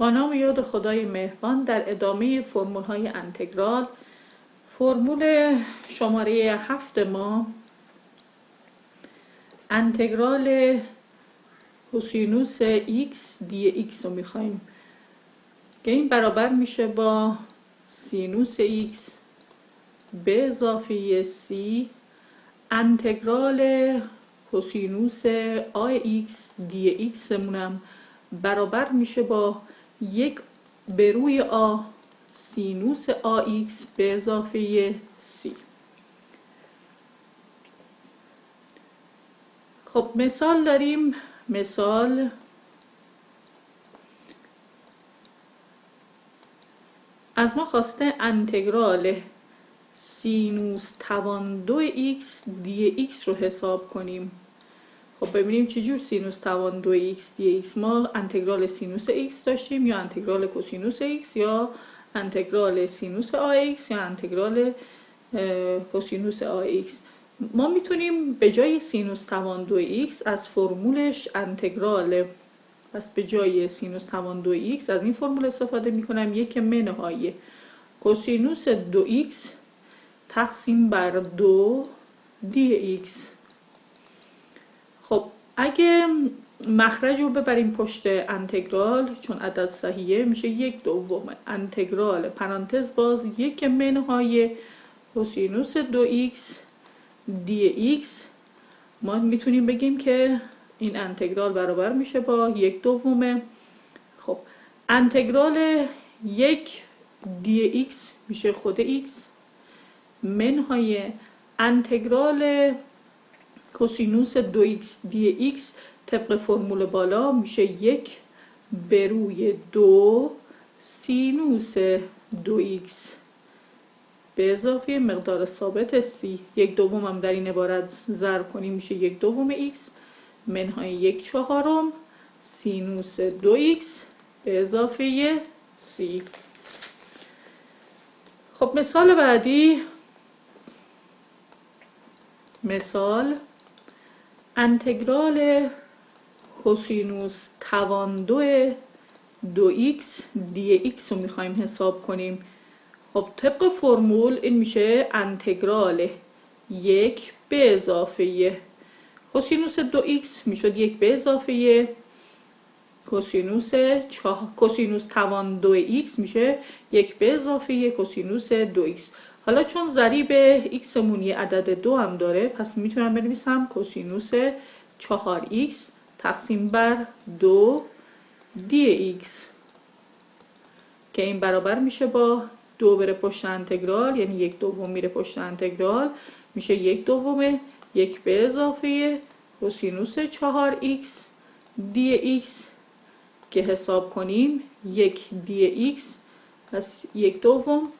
با نام یاد خدای مهربان. در ادامه فرمول های انتگرال، فرمول شماره 7 ما انتگرال کوسینوس x دی x رو میخواییم که این برابر میشه با سینوس x به اضافه c انتگرال کوسینوس آی x دی x مونم برابر میشه با 1 به روی آ سینوس آx به اضافه c. خب مثال داریم. مثال از ما خواسته انتگرال سینوس توان 2x دی x رو حساب کنیم. خب ببینیم چجور سینوس توان 2x دی x. ما انتگرال سینوس x داشتیم یا انتگرال کوسینوس x یا انتگرال سینوس آx یا انتگرال کوسینوس آx. ما میتونیم به جای سینوس توان 2x از فرمولش انتگرال، پس به جای سینوس توان 2x از این فرمول استفاده میکنم. یک منهای کوسینوس 2x تقسیم بر 2 دی x. خب اگه مخرج رو ببریم پشت انتگرال، چون عدد صحیحه، میشه 1/2 انتگرال پرانتز باز 1 منهای کوسینوس 2x دی x. ما میتونیم بگیم که این انتگرال برابر میشه با 1/2. خب انتگرال 1 دی x میشه خود x منهای انتگرال کوسینوس 2x دی x طبق فرمول بالا میشه 1 به روی 2 سینوس 2x به اضافه مقدار ثابت c. 1/2 هم در این عبارت ضرب کنیم میشه 1/2 x منهای 1/4 سینوس 2x به اضافه c. خب مثال بعدی، مثال انتگرال کوسینوس توان 2x دی x رو میخوایم حساب کنیم. خب طبق فرمول این میشه انتگرال 1 به اضافه کوسینوس 2x میشد 1 به اضافه کوسینوس توان 2x میشه 1 به اضافه کوسینوس 2x. حالا چون ضریب x مون یه عدد 2 هم داره، پس میتونم بنویسم کوسینوس 4x تقسیم بر 2 دی x که این برابر میشه با 2 بره پشت انتگرال، یعنی 1/2 میره پشت انتگرال، میشه 1/2 1 به اضافه کوسینوس 4x دی x که حساب کنیم 1 دی x، پس 1/2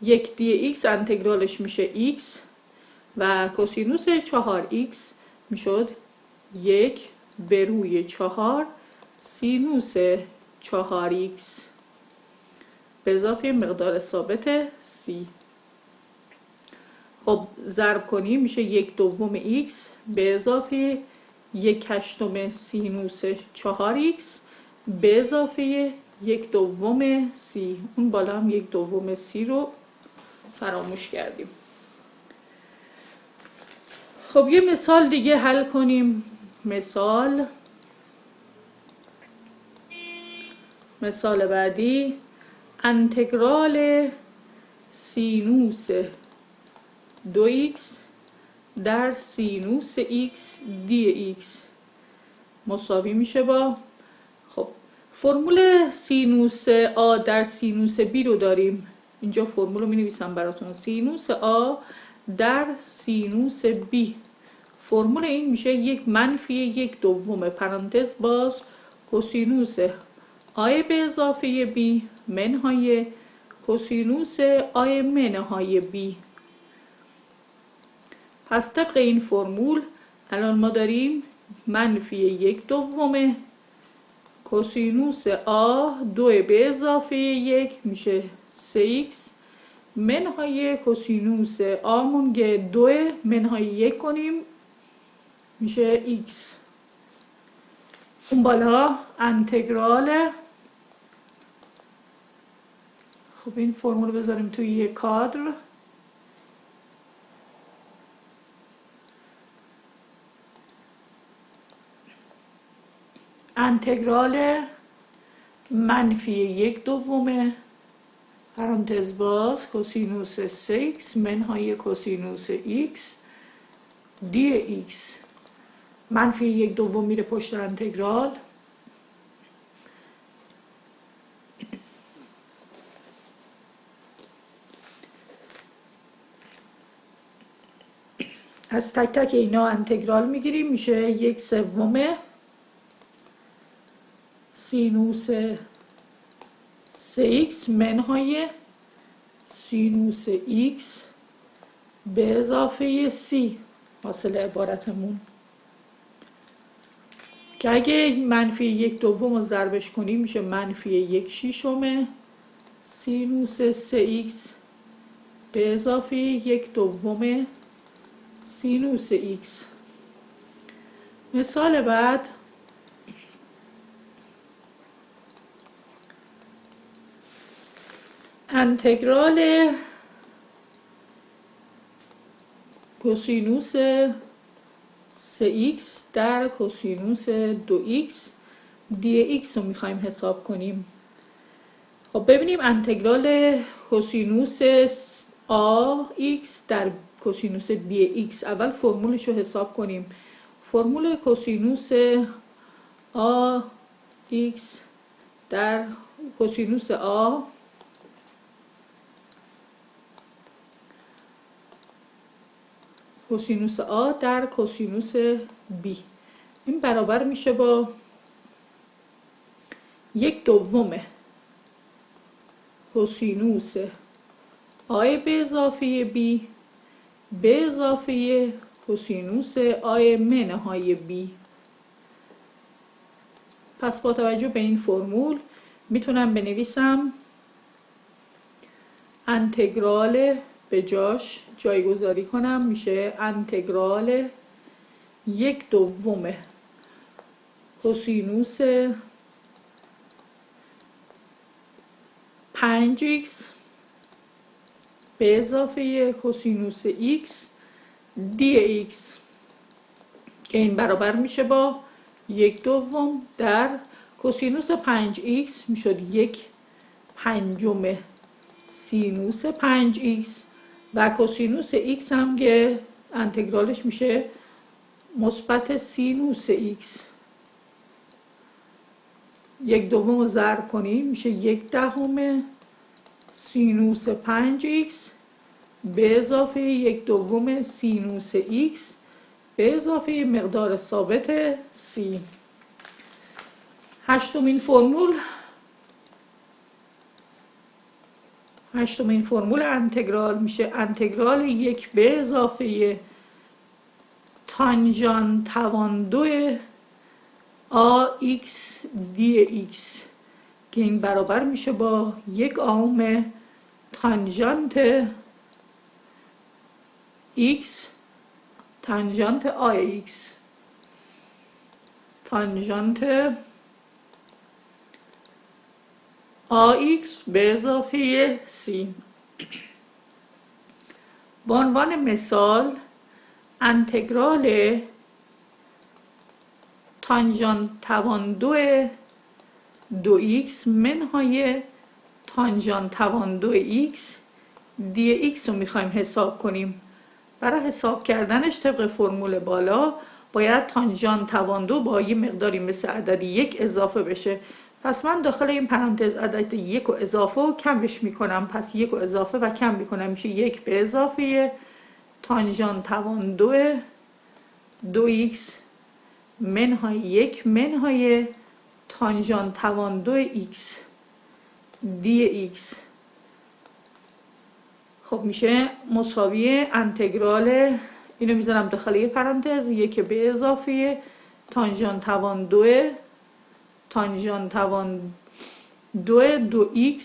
1 دی x انتگرالش میشه x و کوسینوس 4x میشد 1 به روی 4 سینوس 4x به اضافه مقدار ثابت c. خب ضرب کنیم میشه 1/2 x به اضافه 1/8 سینوس 4x به اضافه 1/2 c. اون بالا هم 1/2 c رو فراموش کردیم. خب یه مثال دیگه حل کنیم. مثال بعدی انتگرال سینوس 2x در سینوس x دی x مساوی میشه با، خب فرمول سینوس آ در سینوس b رو داریم. اینجا فرمول رو می نویسم براتون. سینوس آ در سینوس b، فرمول این میشه 1 منفی 1/2 پرانتز باز کوسینوس آی به اضافه b منهای کوسینوس آی منهای b. پس طبق این فرمول الان ما داریم منفی 1/2 کوسینوس آ 2 به اضافه 1 میشه 3x منهای کوسینوس آمون که 2 منهای 1 کنیم میشه x. اون بالا انتگرال خب این فرمول بذاریم توی یک کادر. انتگرال منفی 1/2 پرانتز باز کوسینوس 3x منهای کوسینوس x dx منفی 1/2 میره پشت انتگرال. از تک تک اینا انتگرال میگیریم، میشه 1/3 سینوس 3x منهای سینوس x به اضافه c حاصل عبارتمون، که اگه منفی 1/2 رو ضربش کنیم میشه منفی 1/6 سینوس 3x به اضافه 1/2 سینوس x. مثال بعد انتگرال کوسینوس 3x در کوسینوس 2x dx رو میخوایم حساب کنیم. خب ببینیم انتگرال کوسینوس ax در کوسینوس bx، اول فرمولش رو حساب کنیم. فرمول کوسینوس ax در کوسینوس a کوسینوس A در کوسینوس B، این برابر میشه با 1/2 کوسینوس A به اضافه B به اضافه کوسینوس A منهای B. پس با توجه به این فرمول میتونم بنویسم انتگرال، به جاش جایگذاری کنم، میشه انتگرال 1/2 کوسینوس 5x به اضافه کوسینوس x dx که این برابر میشه با 1/2 در کوسینوس 5x میشد 1/5 سینوس 5x و کوسینوس x هم که انتگرالش میشه مثبت سینوس x. 1/2 رو ضرب کنیم میشه 1/10 سینوس 5x به اضافه 1/2 سینوس x به اضافه مقدار ثابت c. هشتمین فرمول انتگرال میشه انتگرال 1 به اضافه تانژانت توان 2 ax dx که این برابر میشه با 1 تانژانت x تانژانت ax تانژانت ax به اضافه c. به عنوان مثال انتگرال تانژانت توان 2x منهای تانژانت توان 2x dx رو میخوایم حساب کنیم. برای حساب کردنش طبق فرمول بالا باید تانژانت توان 2 با یه مقداری مثل عدد 1 اضافه بشه. پس من داخل این پرانتز عدد 1 رو اضافه و کمش میکنم، پس 1 رو اضافه و کم میکنم میشه 1 به اضافه تانژانت توان 2x منهای 1 منهای تانژانت توان 2x dx. خب میشه مساوی انتگرال، اینو میذارم داخل یه پرانتز 1 به اضافه تانژانت توان 2 تانژانت توان 2x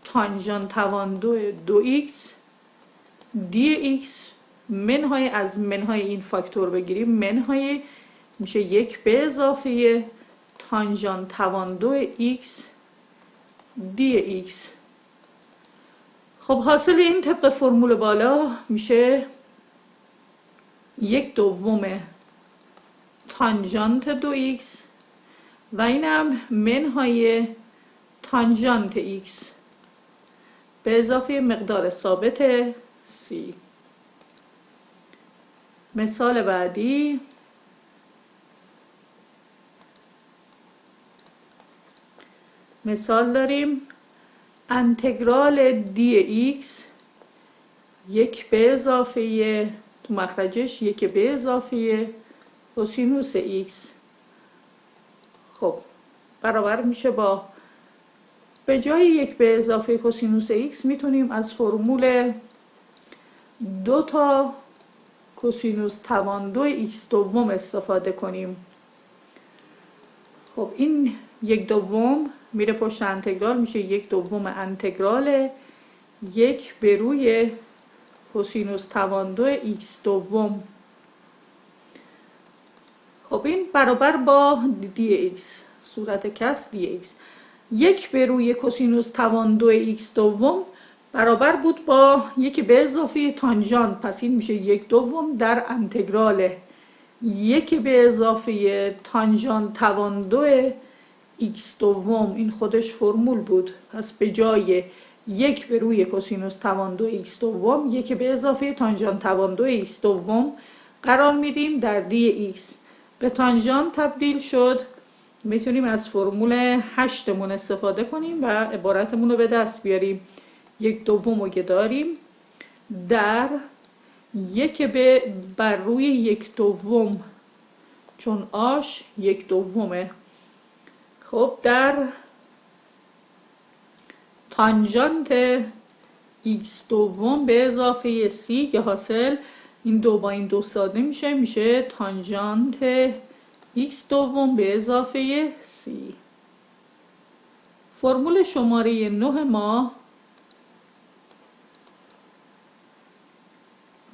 تانژانت توان 2x دی ایکس منهای از منهای این فاکتور بگیریم، منهای میشه 1 به اضافه تانژانت توان 2 ایکس دی ایکس. خب حاصل این طبق فرمول بالا میشه 1/2 تانژانت 2 ایکس و اینم منهای تانژانت ایکس به اضافه مقدار ثابت c. مثال بعدی، مثال داریم انتگرال دی ایکس 1 به اضافه تو مخرجش 1 به اضافه کوسینوس ایکس. خب برابر میشه با، به جای 1 به اضافه کوسینوس ایکس میتونیم از فرمول 2 تا کوسینوس توان 2 ایکس دوم استفاده کنیم. خب این 1/2 میره پشت انتگرال، میشه 1/2 انتگرال 1 به روی کوسینوس توان 2 ایکس دوم. خب این برابر با دی ایکس، صورت کس دی ایکس. 1 به روی کوسینوس توان 2 ایکس دوم برابر بود با 1 به اضافه تانژانت، پس این میشه 1/2 در انتگرال 1 به اضافه تانژانت توان 2 ایکس دوم. این خودش فرمول بود، پس به جای 1 به روی کوسینوس توان 2 ایکس دوم 1 به اضافه تانژانت توان 2 ایکس دوم قرار میدیم در دی ایکس. به تانژانت تبدیل شد، میتونیم از فرمول 8 مون استفاده کنیم و عبارتمون رو به دست بیاریم. 1/2 که داریم در 1 بر روی 1/2 چون آش 1/2. خب در تانژانت ایکس دوم به اضافه سی که حاصل این 2 با این 2 ساده میشه، میشه تانژانت ایکس دوم به اضافه سی. فرمول شماره 9 ما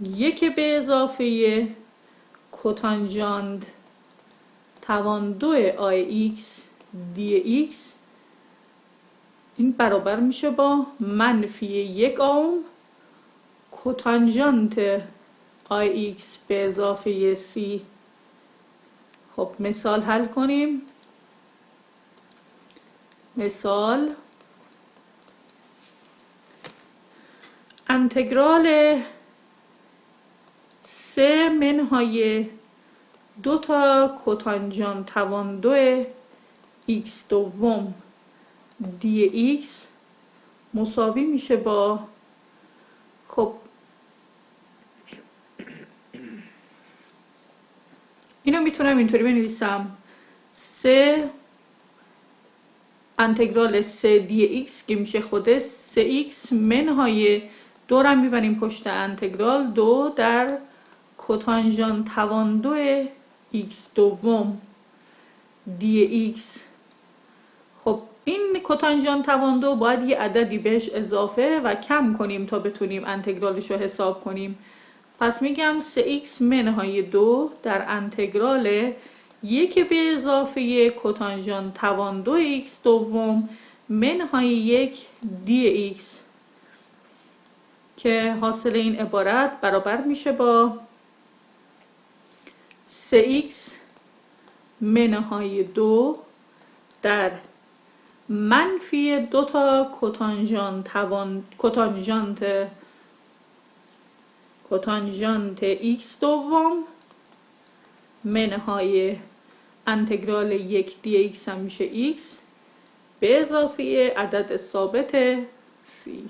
1 به اضافه کوتانژانت توان 2 آی ایکس دی ایکس، این برابر میشه با منفی 1 اوم کوتانژانت آی ایکس به اضافه سی. خب مثال حل کنیم. مثال انتگرال 3 منهای 2 تا کوتانژانت توان 2 ایکس دوم دی ایکس مساوی میشه با، خب اینو میتونم اینطوری بنویسم 3 انتگرال 3 دی ایکس که میشه خود 3 ایکس منهای 2 رو میبریم پشت انتگرال 2 در کوتانژانت توان 2 ایکس دوم دی ایکس. خب این کوتانژانت توان 2 باید یه عددی بهش اضافه و کم کنیم تا بتونیم انتگرالش رو حساب کنیم. پس میگم 3x منهای 2 در انتگرال 1 به اضافه کوتانژانت توان 2 ایکس دوم منهای 1 دی ایکس که حاصل این عبارت برابر میشه با 3x منهای 2 در منفی 2 تا کوتانژانت ایکس دوم منهای انتگرال 1 دی ایکس هم میشه ایکس به اضافه عدد ثابت سی.